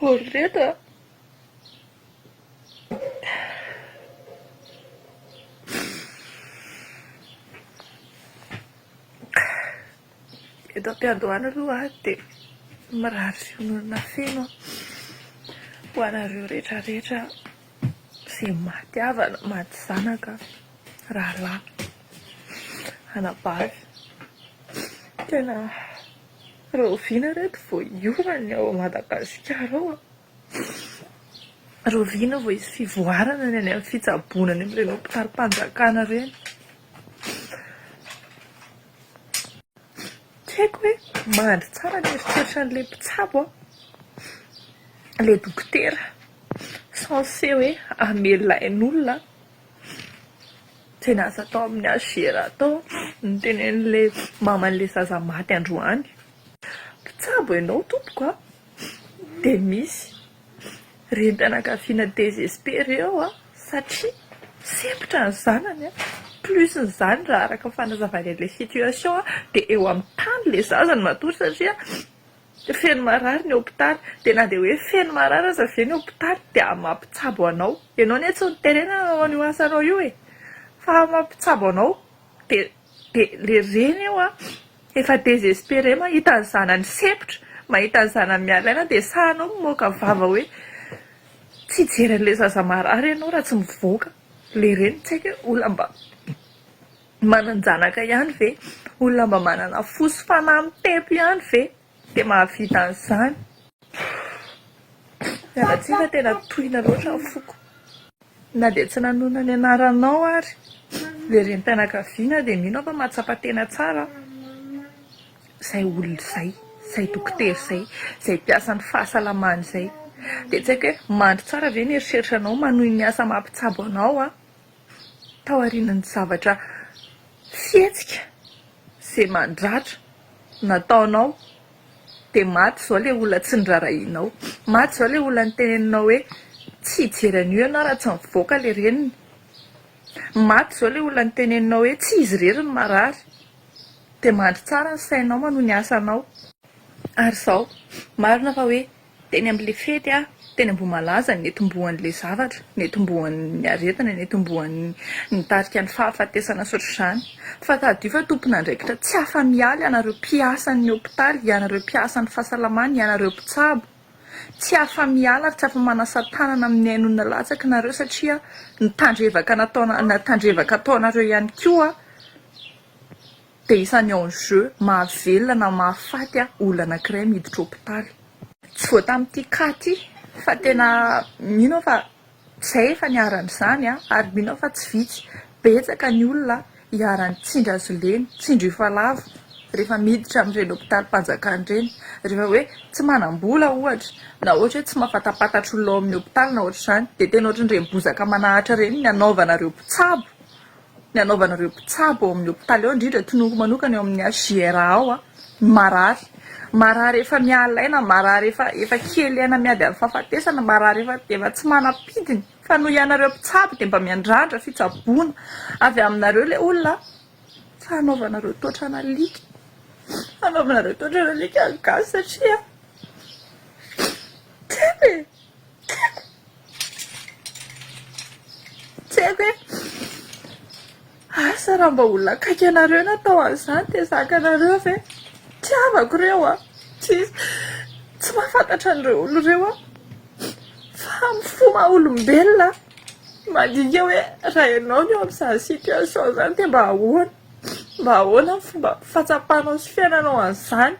Orreta. Eto am-piandohana aloha dia mirary fiononana feno ho anareo rehetrarehetra izay maty havana, maty zanaka, rahalahy, anabavy. Tena roviana reto vao hiorany ao Madagasikara ao. Roviana vao hisy fivoarana ny any amin'ny fitsaboana any amin'ireny hopitalim-panjakana ireny. Tsy haiko hoe mandry tsara ny eritreritra an'ilay mpitsabo ilay dokotera censé hoe amelain'olona izay nasa tao amin'ny asiera tao ny tenen'ilay maman'ilay zaza maty androany. Mpitsabo ianao tompoko a, dia misy rentam-pianakaviana désespéré ao satria sempotra ny zanany plus nyzany raha araka fanazavana an'ilay situation dia eo amin'ny tany ilay zaza ny matory satria feno marary ny hopitaly, dia na dia hoe feno marary aza avy ny hopitaly dia mampitsabo anao. Ianao ny tsy nitenena ao an'io asanao io e, fa mampitsabo anao dia le reny eo efa désespéré mahita ny zanany sempotra, mahita ny zanany mialaina dia sahanao moka vava hoe tsy hijery an'ilay zaza marary ianao raha tsy mivoaka. Le reny tsy haiko hoe olona mba manan-janaka ihany ve, olona mba manana fosy fanahy mitepy ihany ve dia mahavita an'izany. Mialatsika tena tohina loatra ny foko, na dia tsy nanona ny anaranao ary le rentam-pianakaviana dia mino fa mahatsapa-tena tsara izay olona izay, izay dokotera izay, izay mpiasa ny fahasalamana izay. Dia tsy haiko hoe mandry tsara ve ny eritreritranao manohy ny asa mampitsabo anao tao aorian'ny zavatra fihetsika izay mandratra nataonao. Dia maty izao ilay olona tsy nirarahinao, maty izao ilay olona niteneninao hoe tsy hijery an'io ianao raha tsy mivoaka ilay reniny, maty izao ilay olona niteneninao hoe tsy izy irery ny marary. Dia mandry tsara ny sainao manohy ny asanao. Ary izao marina fa hoe teny amin'ilay fety teny Ambohimalaza ny etombohan'ilay zavatra, ny etombohan'ny aretina, ny etombohan'ny nitarika ny fahafatesana sotr'izany. Fa tadio fa tompon'andraikitra tsy afa-mialy ianareo mpiasan'ny hopitaly, ianareo mpiasan'ny fahasalamana, ianareo mpitsabo. Tsy afa-miala ary tsy afa-manasa tanana amin'ny ainona latsaka nareo satria ny tandrevaka ataonareo ihany koa dia isan'ny enjeu mahavelona na mahafaty olona anankiray miditra hopitaly. Tsy voa tamin'ity katy fa tena mino fa izay efa niaran'izany ary mino fa tsy vitsy betsaka ny olona hiarany tsindry azo leny, tsindry efa lava rehefa miditra amin'ireny hopitalim-panjakana ireny. Rehefa hoe tsy manam-bola ohatra, na ohatra hoe tsy mahafatapatatra olona ao amin'ny hopitaly na ohatra izany, dia tena ohatran'ireny bozaka manahatra ireny ny anaovanareo mpitsabo, ny anaovanareo mpitsabo ao amin'ny hopitaly ao, indrindra tononko manokana eo amin'ny asiera ao marary efa mialaina, marary efa kely aina miady amin'ny fahafatesana, marary efa tsy manam-pidiny, fa noho ianareo mpitsabo dia mba miandrandra fitsaboana avy aminareo ilay olona. Fa anaovanareo toatra analika, anaovanareo toatra analika gasy satria tsy haiko hoe asa raha mba olona akaiky anareo natao an'izany dia zakanareo ve tsy avako ireo tsy mahafantatra an'ireo olo ireo fa mifoma olombelona mandinika hoe raha ianao ny eo amin'izany situation izany dia mba ahoana ny fomba fatsapanao sy fiainanao an'izany.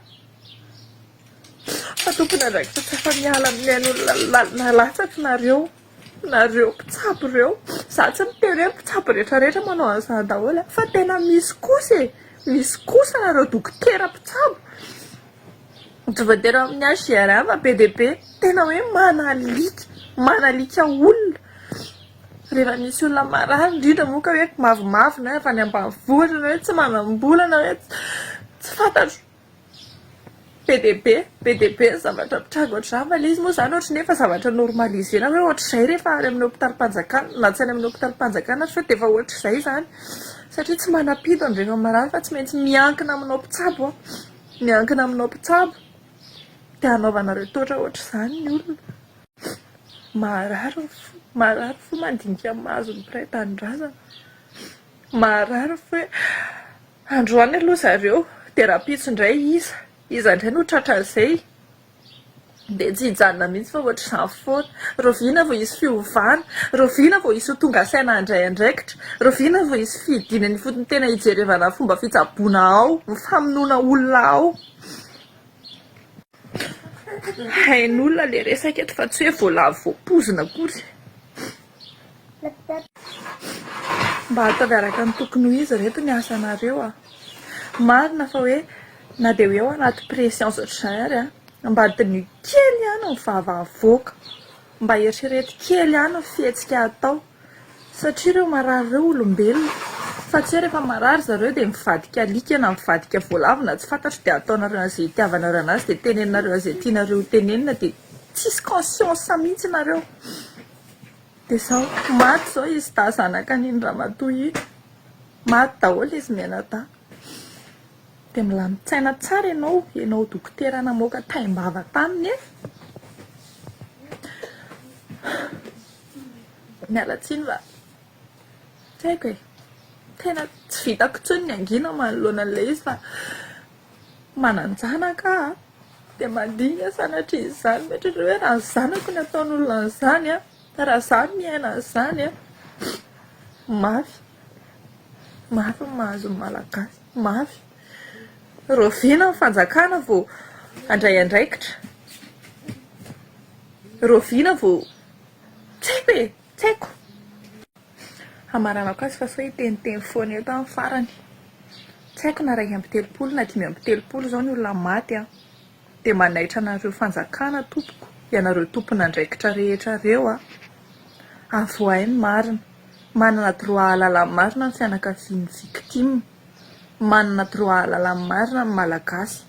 Fa tompony andraikitra tsy afa-miala amin'ny ain'olona latsaka nareo mpitsabo ireo. Za tsy miteny hoe mpitsabo rehetrarehetra manao an'izany daholo fa tena misy kosa nareo dokotera mpitsabo. Tsy voatery amin'ny asiera fa be dia be tena hoe manalika olona. Rehefa misy olona marary indrindra moa ka hoe mavomavo na efa ny ambanivohitra na hoe tsy manam-bola na hoe tsy fantatro, be dia be ny zavatra mitranga ohatr'izany. Fa ilay izy moa izany ohatran'ny efa zavatra normalisena hoe ohatr'izay rehefa ary amin'ny hopitalim-panjakana, na tsy any amin'ny hopitalim-panjakana fa dia efa ohatr'izay izany satria tsy manam-pido ny rehefa marary fa tsy maintsy miankina aminao mpitsabo dia anaovanareo toatra ohatr'izany ny olona. marary fo mandinika mahazo ny mpiray tanindrazana. Marary fo hoe androany aloha zareo dia raha pitso indray iza indray no tratran'izay dia tsy hijanona mihitsy fa ohatr'izany foana. Roviana vao isy fiovana, roviana vao isy ho tonga saina andray andraikitra, roviana vao isy fidina ny fotony tena hijerevana fomba fitsaboana ao, mifamonoana olona ao. Hain'olona le resaka eto fa tsy hoe voalavo voampozina kory. Mba hataviaraka ny tokony ho izy reto ny asanareo a. Marina fa hoe na dia hoe ao anaty pression ohatr'izay ary mba tenue kely ihany ny vavavoaka, mba eritrereto kely ihany ny fihetsika atao satria ireo marary ireo olombelona, fa tsy hoe rehefa marary zareo dia mivadika alika na mivadika voalavina tsy fantatro dia ataonareo an'izay itiavanareo anazy dia teneninareo an'izay tianareo tenenina dia tsisy conscience mihitsy nareo. Dia izao maty izao izy da zanaka an'iny ramatoa iny, maty daholo izy miaina-tany. Dia milamin-tsaina tsara ianao dokotera namoaka taim-bava taminy e. Miala tsiny va tsy haiko e, tena tsy vitako intsony ny angina manoloana an'ilay izy fa manan-janaka dia mandinika sanatria izany. Mieritreritra hoe raha ny zanako ny ataon'olona an'izany a, raha izaho miaina an'izany a, mafy ny mahazo ny malagasy, mafy. Roviana ny fanjakana vao andray andraikitra, roviana vao tsy haiko e, tsy haiko. Amaranako azy fa sao hiteniteny foana eto amin'ny farany, tsy haiko na 2 na 5 zao ny olona maty a. Dia manaitra anareo fanjakana tompoko, ianareo tompon'andraikitra rehetra reo a, avohay ny marina, manana droit ahalala ny marina ny fianakavian'ny victime, manana droit ahalala ny marina ny malagasy,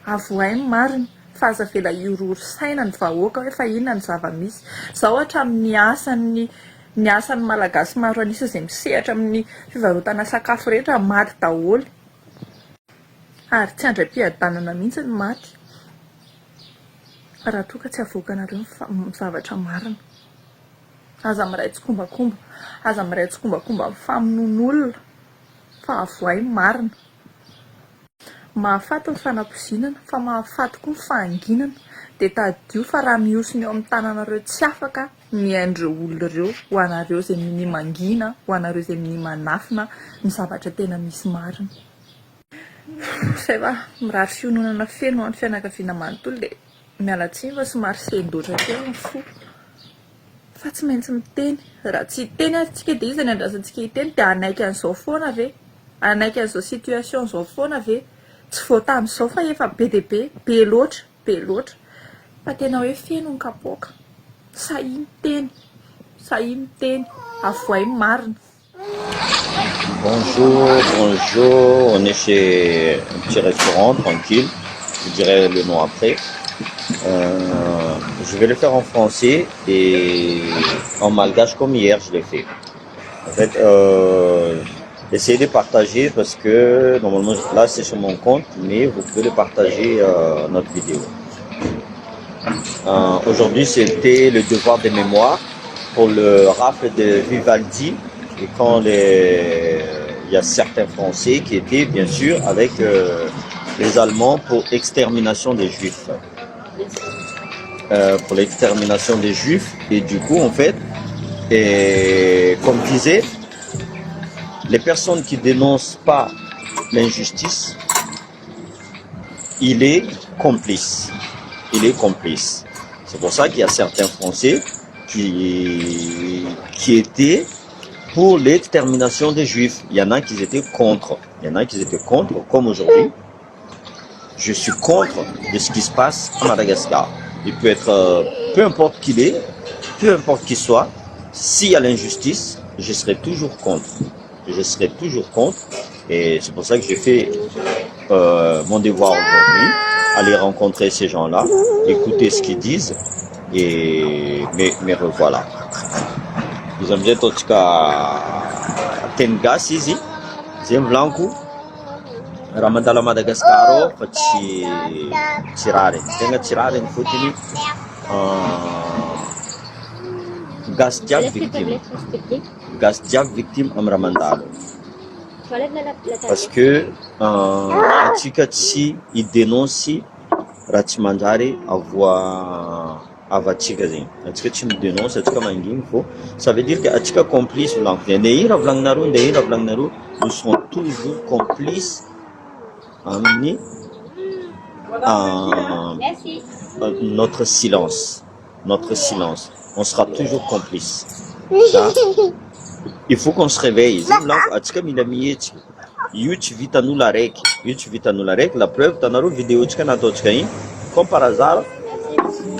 avohay ny marina fa aza vela iorory saina ny vahoaka hoe fa inona ny zava-misy. Izao hatramin'ny ny asan'ny malagasy maro anisa izay misehatra amin'ny fivarotana sakafo rehetra maty daholo, ary tsy handram-piadanana mihitsy ny maty raha toa ka tsy avoakanareo ny zavatra marina. Aza miray tsikombakomba, aza miray tsikombakomba ny famonoan'olona fa avohay ny marina. Mahafaty ny fanampozinana fa mahafaty koa ny fahanginana. Dia tadio fa raha mihosony eo amin'ny tananareo tsy afaka mihain'ireo olona ireo, ho anareo izay minia mangina, ho anareo izay minia manafina ny zavatra tena misy marina. Izay va mirary fiononana feno ho an'ny fianakaviana manontolo dia miala tsiny fa somary sendoatra kely ny fo, fa tsy maintsy miteny. Raha tsy hiteny atsika dia izy ny andrasantsika hiteny dia anaiky an'izao foana ve, anaiky an'izao situation izao foana ve, tsy voatan'izao fa efa be dia be loatra, fa tena hoe feno ny kapoaka. Sahy miteny, avohay ny marina. Bonjour, on est chez un petit restaurant tranquille, je dirai le nom après. Je vais le faire en français et en malgache comme hier je l'ai fait. En fait, essayez de partager parce que normalement là c'est sur mon compte, mais vous pouvez le partager notre vidéo. Aujourd'hui c'était le devoir de mémoire pour le rafle de Vivaldi, et quand il y a certains Français qui étaient bien sûr avec les Allemands pour extermination des Juifs. Pour l'extermination des Juifs, et du coup en fait, et comme disait, les personnes qui dénoncent pas l'injustice, il est complice. C'est pour ça qu'il y a certains Français qui étaient pour l'extermination des Juifs. Il y en a qui étaient contre. Comme aujourd'hui. Je suis contre de ce qui se passe à Madagascar. Il peut être, peu importe qui il est, peu importe qui soit, s'il y a l'injustice, je serai toujours contre. Et c'est pour ça que j'ai fait mon devoir aujourd'hui, aller rencontrer ces gens-là, écouter ce qu'ils disent, et me revoilà. Nous avons dit en tout cas Tengas ici, c'est blanco. Ramadala Madagascar fa tsy rary, tegna tsy rary ny fotony gas jiaby Laisse tes victime. tablettes, s'il te plaît. Gas jiaby victime am raha mandalo. Tu enlèves la tablette. Parce que atsika tsy idénonce raha tsy manjary avatsika zegny. Atsika tsy midénonce, atsika manginy fô. Ça veut dire que atsika complice volaniko zegny. Nde ino raha volagninareo, nde ino raha volagninareo, nous serons toujours complices amin'ny Merci. notre silence. Notre silence. On sera toujours complice. Ça, il faut qu'on se réveille. Atsika mila mihetsika. Io tsy vitan'olo araiky. Io tsy vitan'olo araiky. La preuve, tanareo vidéotsika nataotsika iny. Comme par hasard,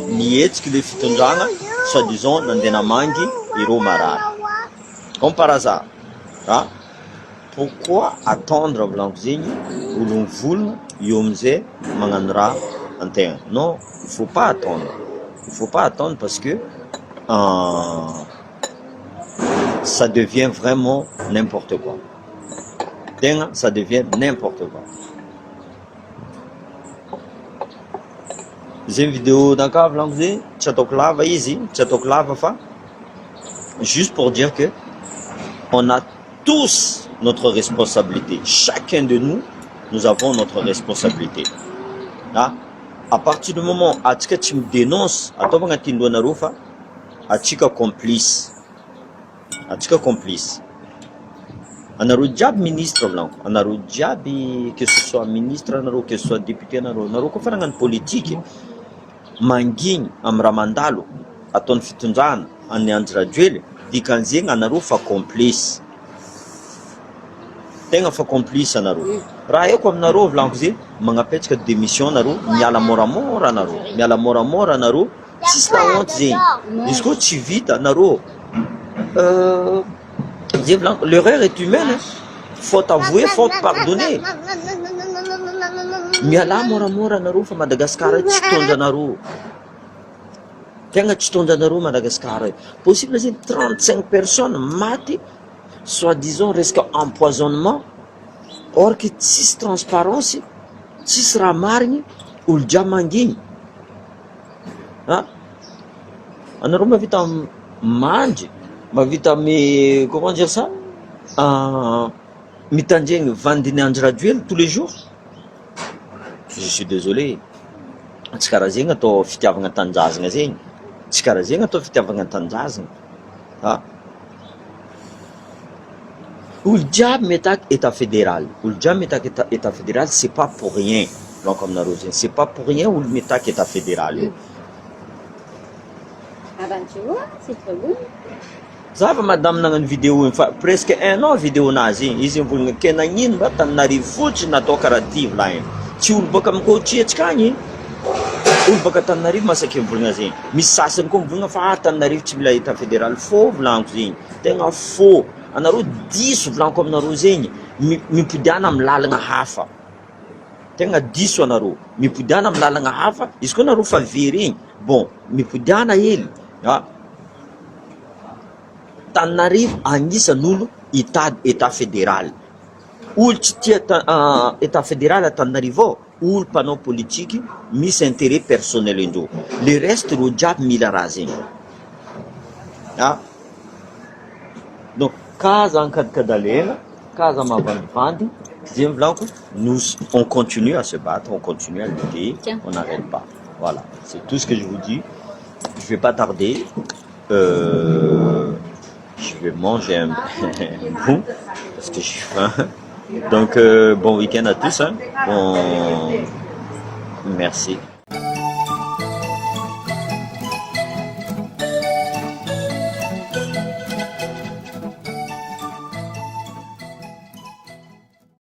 nihetsiky le fitondrana, soi-disant nandeha namangy ireo marary. Comme par hasard. Ah, pourquoi attendre volaniko zegny olo mivolona io amizay magnano raha antegna? Non, il faut pas attendre. Il faut pas attendre parce que ça devient vraiment n'importe quoi. Tegna, ça devient n'importe quoi. Zegny vidéo d'anka volaniko zegny tsy ataoko lava izy, tsy ataoko lava fa juste pour dire que on a tous notre responsabilité. Chacun de nous, nous avons notre responsabilité. Ah, à partir du moment où tu me dénonces, atsika complice. Atsika complice. Anareo jiaby ministre volaniko. Anareo jiaby, que ce soit ministre anareo, que ce soit député anareo. Anareo koa fa nagnano politique, manginy amin'ny raha mandalo ataon'ny fitondrana any Andry Rajoelina, dikan'zegny anareo fa complice. Tegna fa complice anareo. Raha eko aminareo volaniko zegny, magnapetraka démission anareo, miala moramora anareo. Miala moramora anareo, tsisy lahonty zegny. Izy koa tsy vita anareo. L'erreur est humaine, hein. Faute avouée, faute pardonnée. Miala moramora anareo fa Madagascar tsy tondranareo. Tegna tsy tondranareo Madagascar. Possible zegny 35 personnes maty, soi-disant resque empoisonnement, or que tsisy transparence, tsisy raha marigny, olo jiaby manginy. Ah, anareo mavita mandry, mavita comment dire ça, mitandregny vandiny Andry Rajoelina tous les jours. Je suis désolé. Tsy karaha zegny atao fitiavagna tanindrazagna zegny. Tsy karaha zegny atao fitiavagna tanindrazagna. Ah, olo jiaby mitaky état fédéral. Olo jiaby mitaky état fédéral, c'est pas pour rien. Donc aminareo zegny, c'est pas pour rien olo mitaky état fédéral io. Ah ben tu vois, c'est trop bon. Za fa madame nagnano vidéo fa presque 1 an vidéo nazy igny. Izy mivolagna ke nagnino mba Tananarivo fotsiny natao karaha ty volagny. Tsy olo baka mikoatretsika agny. Olo baka Tananarivo masaky mivolagna zegny. Misy sasany koa mivolagna fa Tananarivo tsy mila état fédéral. Faux volaniko zegny. Tegna faux. Anareo diso volaniko aminareo zegny. Mipodiana amin'ny lalagna hafa. Tegna diso anareo. Mipodiana amin'ny lalagna hafa. Izy koa anareo fa very igny. Bon, mipodiana hely. Ah, Tananarivo agnisan'olo hitady état fédéral. Olo tsy tia état fédéral à Tananarivo, olo mpanao politique misy intérêt personnel indreo. Le reste ro jiaby mila raha zegny. Ah, donc kaza ankadikadalena, kaza mavandivandy, zegny volaniko, nous on continue à se battre, on continue à lutter, on n'arrête pas. Voilà, c'est tout ce que je vous dis. Je vais pas tarder. Je vais manger un bout parce que j'ai faim. Donc bon week-end à tous. Hein. Bon, merci.